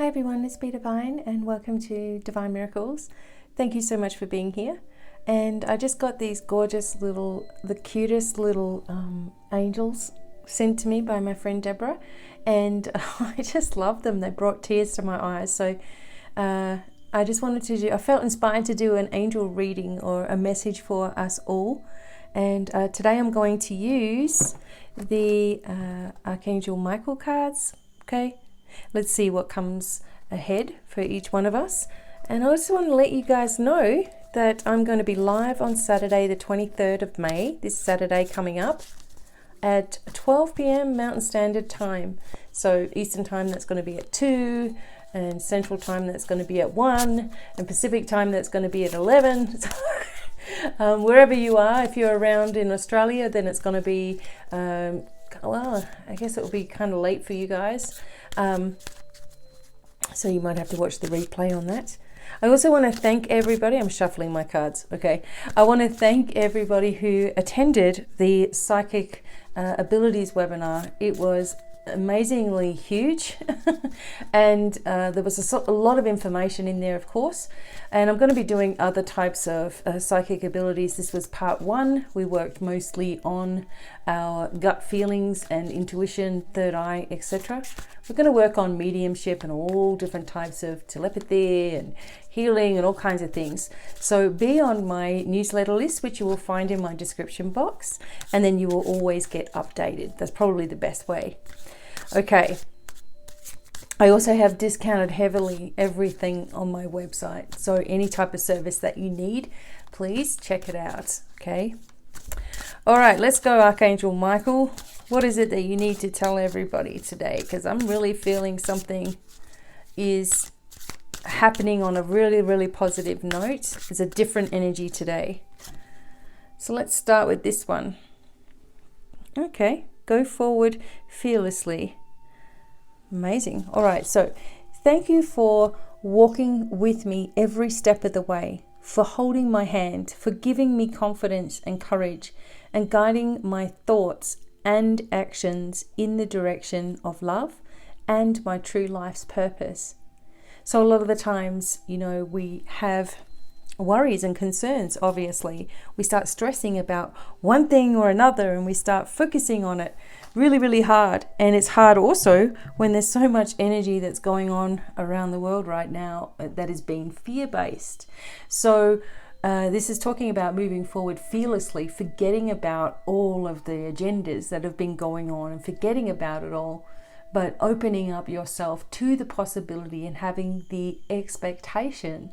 everyone, it's BDevine and welcome to Divine Miracles. Thank you so much for being here. And I just got these gorgeous the cutest little angels sent to me by my friend Deborah, and I just love them. They brought tears to my eyes. So I just wanted to I felt inspired to do an angel reading or a message for us all. And today I'm going to use the Archangel Michael cards. Okay, let's see what comes ahead for each one of us. And I also want to let you guys know that I'm going to be live on Saturday the 23rd of May, this Saturday coming up, at 12 p.m. Mountain Standard Time. So Eastern Time, that's going to be at 2, and Central Time, that's going to be at 1, and Pacific Time, that's going to be at 11. Wherever you are, if you're around in Australia, then it's going to be, well, I guess it will be kind of late for you guys. So you might have to watch the replay on that. I also want to thank everybody. I'm shuffling my cards. Okay. I want to thank everybody who attended the Psychic Abilities webinar. It was amazingly huge and there was a lot of information in there, of course, and I'm going to be doing other types of psychic abilities. This was part 1. We worked mostly on our gut feelings and intuition, third eye, etc. We're going to work on mediumship and all different types of telepathy and healing and all kinds of things. So be on my newsletter list, which you will find in my description box, and then you will always get updated. That's probably the best way. Okay, I also have discounted heavily everything on my website. So any type of service that you need, please check it out. Okay. All right, let's go, Archangel Michael. What is it that you need to tell everybody today? Because I'm really feeling something is happening on a really, really positive note. There's a different energy today. So let's start with this one. Okay, go forward fearlessly. Amazing. All right, so thank you for walking with me every step of the way, for holding my hand, for giving me confidence and courage, and guiding my thoughts and actions in the direction of love and my true life's purpose. So a lot of the times, you know, we have worries and concerns. Obviously, we start stressing about one thing or another, and we start focusing on it really, really hard. And it's hard also when there's so much energy that's going on around the world right now that is being fear-based. So this is talking about moving forward fearlessly, forgetting about all of the agendas that have been going on and forgetting about it all, but opening up yourself to the possibility and having the expectation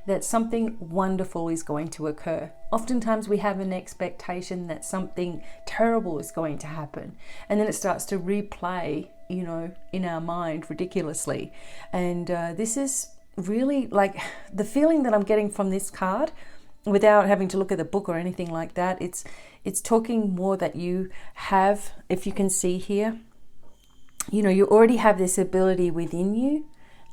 that something wonderful is going to occur. Oftentimes we have an expectation that something terrible is going to happen, and then it starts to replay, you know, in our mind ridiculously. And this is really like the feeling that I'm getting from this card, without having to look at the book or anything like that. It's talking more that you have, if you can see here, you know, you already have this ability within you,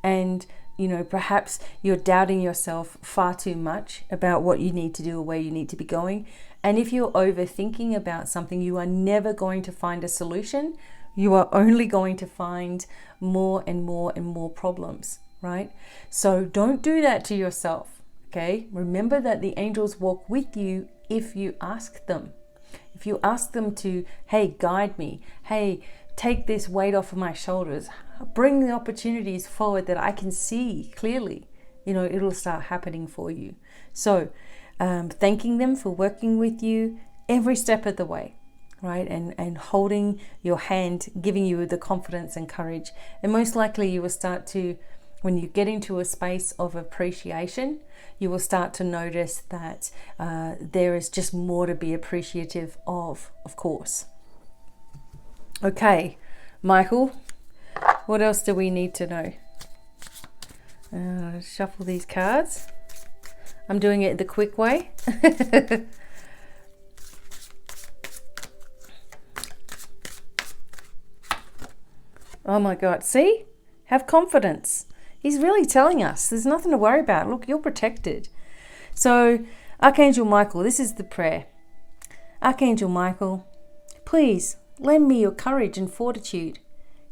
and you know, perhaps you're doubting yourself far too much about what you need to do or where you need to be going. And if you're overthinking about something, you are never going to find a solution. You are only going to find more and more and more problems, right? So don't do that to yourself, okay? Remember that the angels walk with you if you ask them. If you ask them to, hey, guide me. Hey, take this weight off of my shoulders. Bring the opportunities forward that I can see clearly. You know, it'll start happening for you. So thanking them for working with you every step of the way, right? And holding your hand, giving you the confidence and courage. And most likely you will start to, when you get into a space of appreciation, you will start to notice that there is just more to be appreciative of course. Okay, Michael, what else do we need to know? Shuffle these cards. I'm doing it the quick way. Oh my God, see? Have confidence. He's really telling us there's nothing to worry about. Look, you're protected. So, Archangel Michael, this is the prayer. Archangel Michael, please lend me your courage and fortitude.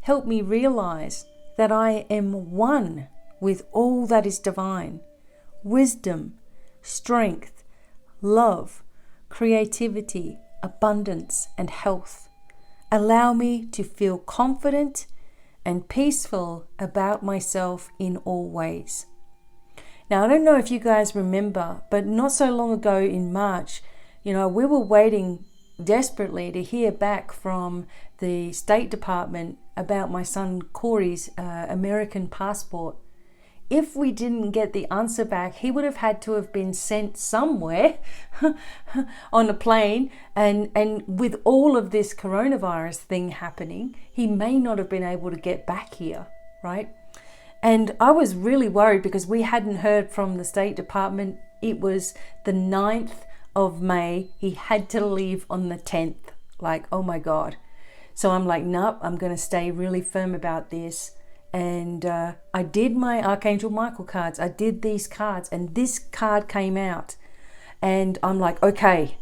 Help me realize that I am one with all that is divine, wisdom, strength, love, creativity, abundance, and health. Allow me to feel confident and peaceful about myself in all ways. Now, I don't know if you guys remember, but not so long ago in March, we were waiting desperately to hear back from the State Department about my son Corey's American passport. If we didn't get the answer back, he would have had to have been sent somewhere on a plane. And with all of this coronavirus thing happening, he may not have been able to get back here, right? And I was really worried because we hadn't heard from the State Department. It was the 9th of May. He had to leave on the 10th. Like, oh my God. So I'm like, nope, I'm going to stay really firm about this. And I did my Archangel Michael cards. I did these cards and this card came out. And I'm like, okay,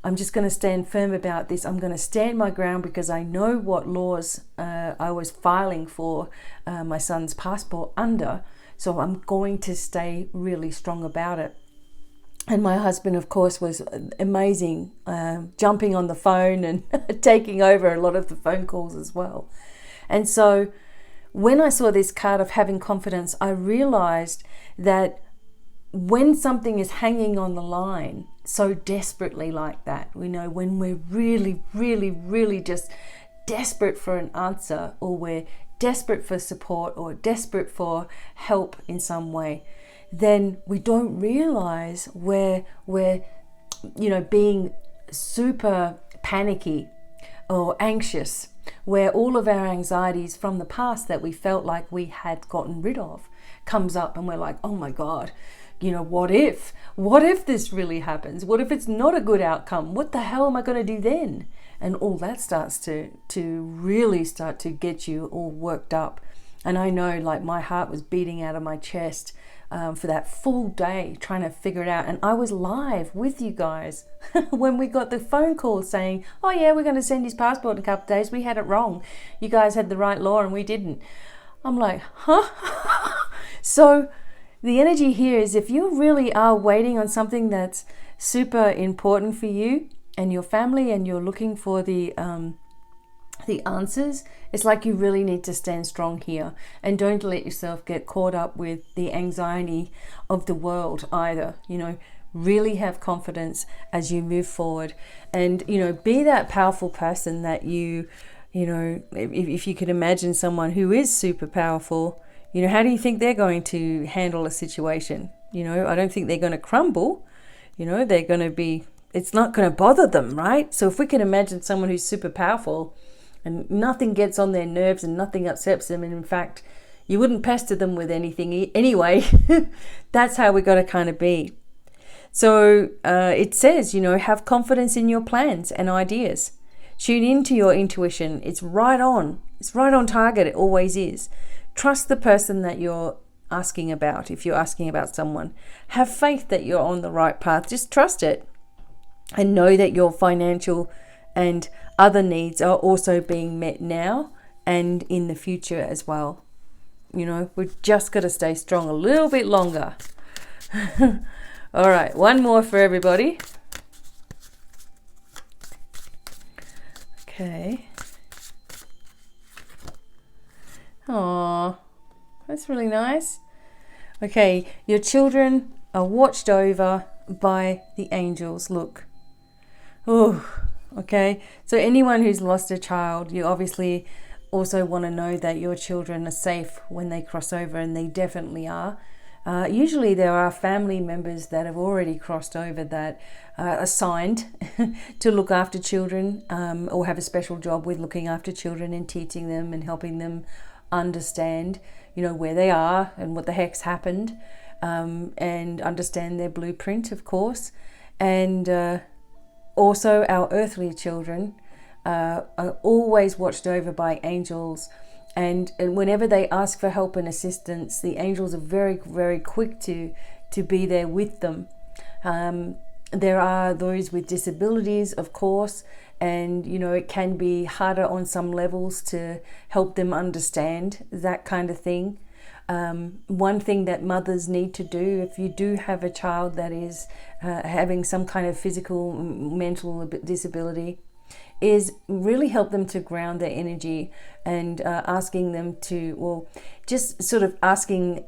I'm just going to stand firm about this. I'm going to stand my ground because I know what laws I was filing for my son's passport under. So I'm going to stay really strong about it. And my husband, of course, was amazing, jumping on the phone and taking over a lot of the phone calls as well. And so when I saw this card of having confidence, I realized that when something is hanging on the line so desperately like that, when we're really, really, really just desperate for an answer, or we're desperate for support, or desperate for help in some way, then we don't realize we're being super panicky or anxious, where all of our anxieties from the past that we felt like we had gotten rid of comes up, and we're like, oh my God, what if this really happens? What if it's not a good outcome? What the hell am I going to do then? And all that starts to really start to get you all worked up. And I know, like, my heart was beating out of my chest for that full day trying to figure it out. And I was live with you guys when we got the phone call saying, oh yeah, we're going to send his passport in a couple of days. We had it wrong. You guys had the right law and we didn't. I'm like, huh? So the energy here is, if you really are waiting on something that's super important for you and your family, and you're looking for the answers, it's like you really need to stand strong here, and don't let yourself get caught up with the anxiety of the world either. Really have confidence as you move forward, and be that powerful person that if you could imagine someone who is super powerful, how do you think they're going to handle a situation? I don't think they're going to crumble. They're going to be, it's not going to bother them, right? So if we can imagine someone who's super powerful and nothing gets on their nerves and nothing upsets them, and in fact, you wouldn't pester them with anything anyway, that's how we got to kind of be. So it says, have confidence in your plans and ideas. Tune into your intuition. It's right on. It's right on target. It always is. Trust the person that you're asking about. If you're asking about someone, have faith that you're on the right path. Just trust it, and know that your financial and other needs are also being met now and in the future as well. We've just got to stay strong a little bit longer. All right, one more for everybody. Okay. Oh, that's really nice. Okay, your children are watched over by the angels. Look. Oh, okay. So anyone who's lost a child, you obviously also want to know that your children are safe when they cross over, and they definitely are. Usually there are family members that have already crossed over that are assigned to look after children, or have a special job with looking after children and teaching them and helping them understand, where they are and what the heck's happened, and understand their blueprint, of course. And also our earthly children are always watched over by angels. And whenever they ask for help and assistance, the angels are very, very quick to be there with them. There are those with disabilities, of course, and it can be harder on some levels to help them understand that kind of thing. One thing that mothers need to do, if you do have a child that is having some kind of physical, mental disability, is really help them to ground their energy, and asking them to, just sort of asking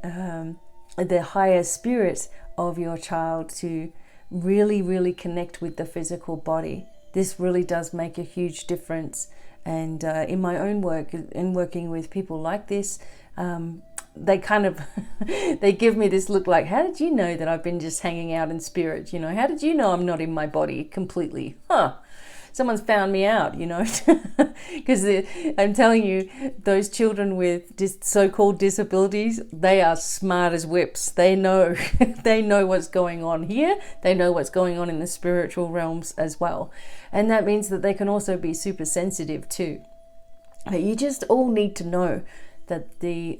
the higher spirit of your child to really, really connect with the physical body. This really does make a huge difference. And in my own work, in working with people like this, they kind of, they give me this look like, how did you know that I've been just hanging out in spirit? How did you know I'm not in my body completely? Someone's found me out, because I'm telling you, those children with so-called disabilities, they are smart as whips. They know, they know what's going on here. They know what's going on in the spiritual realms as well. And that means that they can also be super sensitive too. You just all need to know that the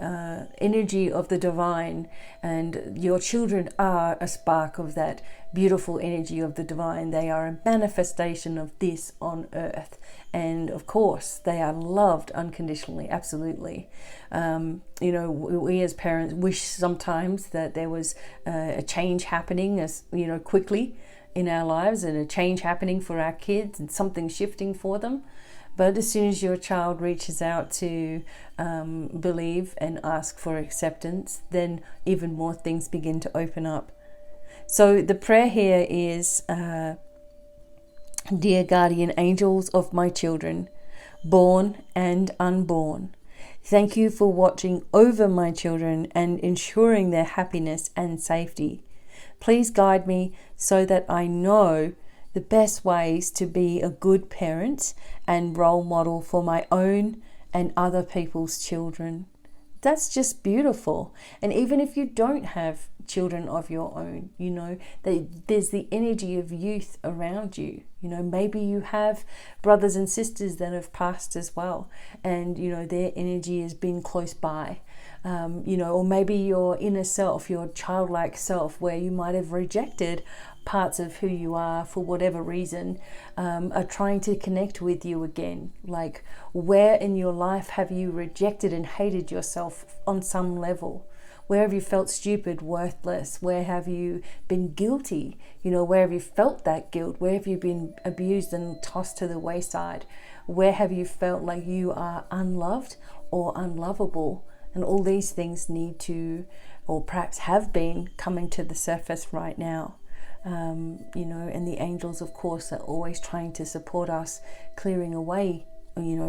energy of the divine, and your children are a spark of that beautiful energy of the divine. They are a manifestation of this on earth, and of course they are loved unconditionally, absolutely. We as parents wish sometimes that there was a change happening, as quickly in our lives, and a change happening for our kids, and something shifting for them. But as soon as your child reaches out to believe and ask for acceptance, then even more things begin to open up. So the prayer here is, dear guardian angels of my children, born and unborn, thank you for watching over my children and ensuring their happiness and safety. Please guide me so that I know the best ways to be a good parent and role model for my own and other people's children. That's just beautiful. And even if you don't have children of your own, there's the energy of youth around you. Maybe you have brothers and sisters that have passed as well, and their energy has been close by. Or maybe your inner self, your childlike self, where you might have rejected parts of who you are for whatever reason, are trying to connect with you again. Like, where in your life have you rejected and hated yourself on some level? Where have you felt stupid, worthless? Where have you been guilty? Where have you felt that guilt? Where have you been abused and tossed to the wayside? Where have you felt like you are unloved or unlovable? And all these things need to, or perhaps have been, coming to the surface right now. And the angels, of course, are always trying to support us, clearing away,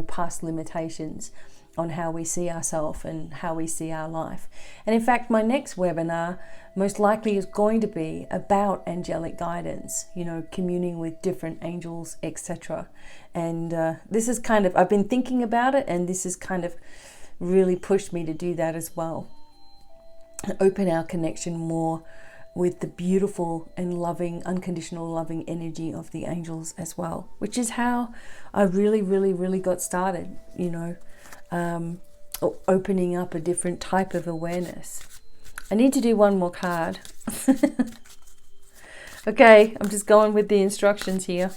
past limitations on how we see ourselves and how we see our life. And in fact, my next webinar most likely is going to be about angelic guidance, communing with different angels, etc. And this is kind of, I've been thinking about it, and this has kind of really pushed me to do that as well. Open our connection more with the beautiful and loving, unconditional loving energy of the angels as well, which is how I really, really, really got started, opening up a different type of awareness. I need to do one more card. Okay, I'm just going with the instructions here.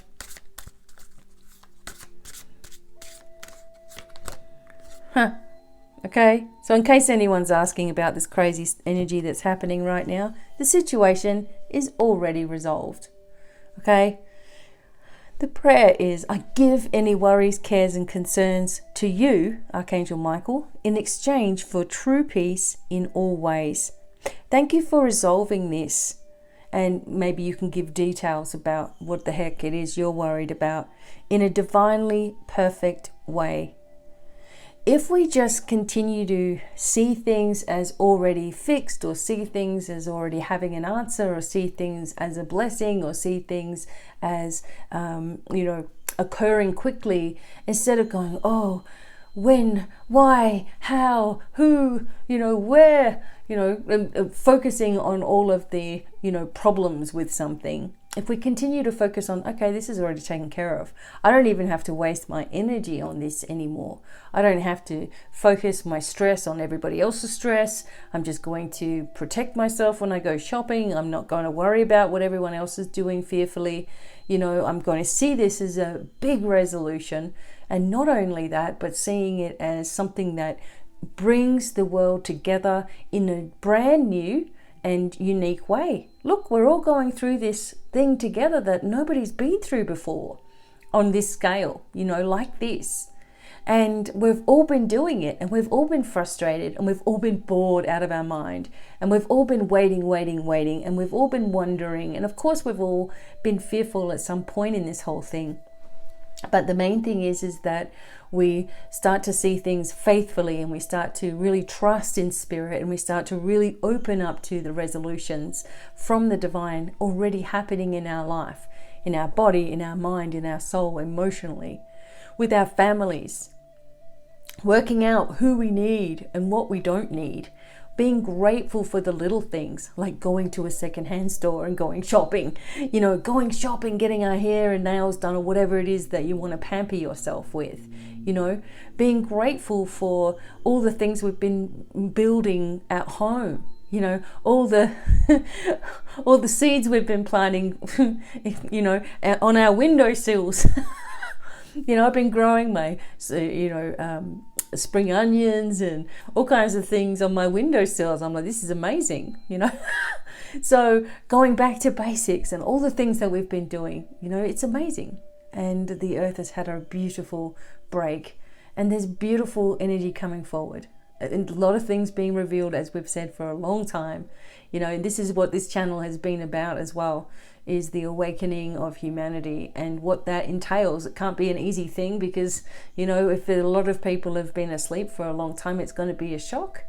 Okay, so in case anyone's asking about this crazy energy that's happening right now, the situation is already resolved. Okay, the prayer is, I give any worries, cares and concerns to you, Archangel Michael, in exchange for true peace in all ways. Thank you for resolving this. And maybe you can give details about what the heck it is you're worried about in a divinely perfect way. If we just continue to see things as already fixed, or see things as already having an answer, or see things as a blessing, or see things as, occurring quickly, instead of going, oh, when, why, how, who, where, focusing on all of the, problems with something, if we continue to focus on, okay, this is already taken care of. I don't even have to waste my energy on this anymore. I don't have to focus my stress on everybody else's stress. I'm just going to protect myself when I go shopping. I'm not going to worry about what everyone else is doing fearfully. You know, I'm going to see this as a big resolution. And not only that, but seeing it as something that brings the world together in a brand new and unique way. Look, we're all going through this thing together that nobody's been through before on this scale, you know, like this. And we've all been doing it, and we've all been frustrated, and we've all been bored out of our mind, and we've all been waiting, and we've all been wondering. And of course, we've all been fearful at some point in this whole thing. But the main thing is that we start to see things faithfully, and we start to really trust in spirit, and we start to really open up to the resolutions from the divine already happening in our life, in our body, in our mind, in our soul, emotionally, with our families, working out who we need and what we don't need, being grateful for the little things like going to a secondhand store and going shopping, you know, going shopping, getting our hair and nails done, or whatever it is that you want to pamper yourself with, you know, being grateful for all the things we've been building at home, you know, all the all the seeds we've been planting, you know, on our windowsills. You know, I've been growing my, spring onions and all kinds of things on my windowsills. I'm like, this is amazing, you know. So going back to basics and all the things that we've been doing, you know, it's amazing. And the earth has had a beautiful break, and there's beautiful energy coming forward. And a lot of things being revealed, as we've said for a long time, you know, and this is what this channel has been about as well, is the awakening of humanity and what that entails. It can't be an easy thing because, you know, if a lot of people have been asleep for a long time, it's going to be a shock.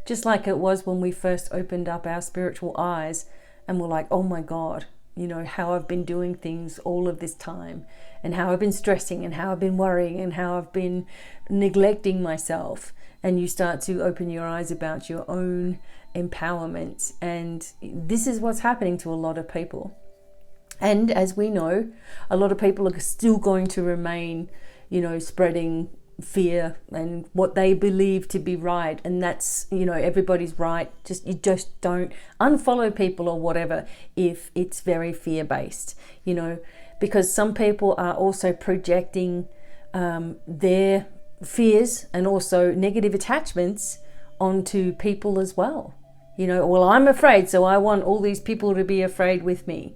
Just like it was when we first opened up our spiritual eyes and were like, oh my God, you know, how I've been doing things all of this time, and how I've been stressing, and how I've been worrying, and how I've been neglecting myself. And you start to open your eyes about your own empowerment. And this is what's happening to a lot of people. And as we know, a lot of people are still going to remain, you know, spreading fear and what they believe to be right. And that's, you know, everybody's right. You just don't unfollow people or whatever if it's very fear-based, you know, because some people are also projecting their fears and also negative attachments onto people as well. You know, well, I'm afraid, so I want all these people to be afraid with me.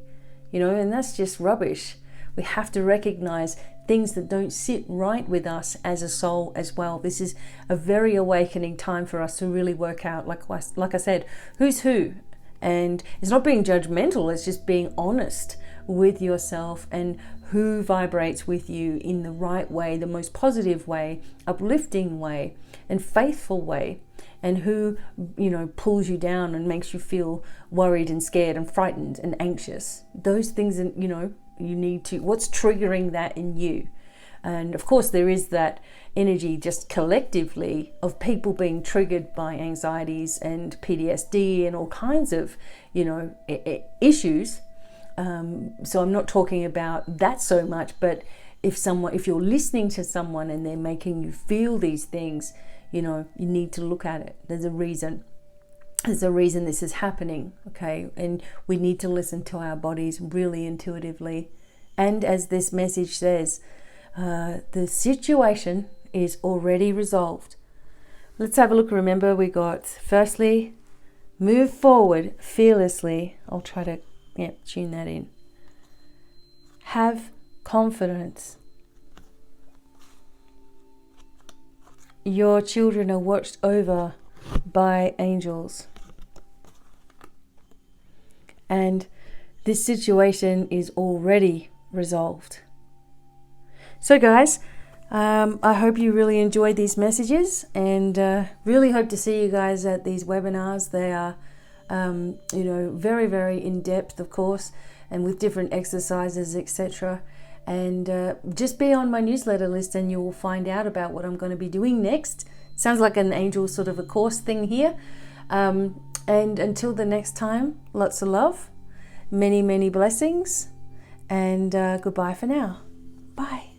You know, and that's just rubbish. We have to recognize things that don't sit right with us as a soul as well. This is a very awakening time for us to really work out, like I said, who's who. And it's not being judgmental, it's just being honest with yourself and who vibrates with you in the right way, the most positive way, uplifting way, and faithful way. And who, you know, pulls you down and makes you feel worried and scared and frightened and anxious. Those things, you know, you need to, what's triggering that in you? And of course there is that energy just collectively of people being triggered by anxieties and PTSD and all kinds of, you know, issues. So I'm not talking about that so much, but if you're listening to someone and they're making you feel these things, you know, you need to look at it. There's a reason this is happening, okay? And we need to listen to our bodies really intuitively. And as this message says, the situation is already resolved. Let's have a look. Remember, we got, firstly, move forward fearlessly. I'll try to tune that in. Have confidence. Your children are watched over by angels. And this situation is already resolved. So guys, I hope you really enjoyed these messages, and really hope to see you guys at these webinars. They are, you know, very, very in depth, of course, and with different exercises, etc. And just be on my newsletter list and you will find out about what I'm going to be doing next. Sounds like an angel sort of a course thing here. And until the next time, lots of love. Many, many blessings, and goodbye for now. Bye.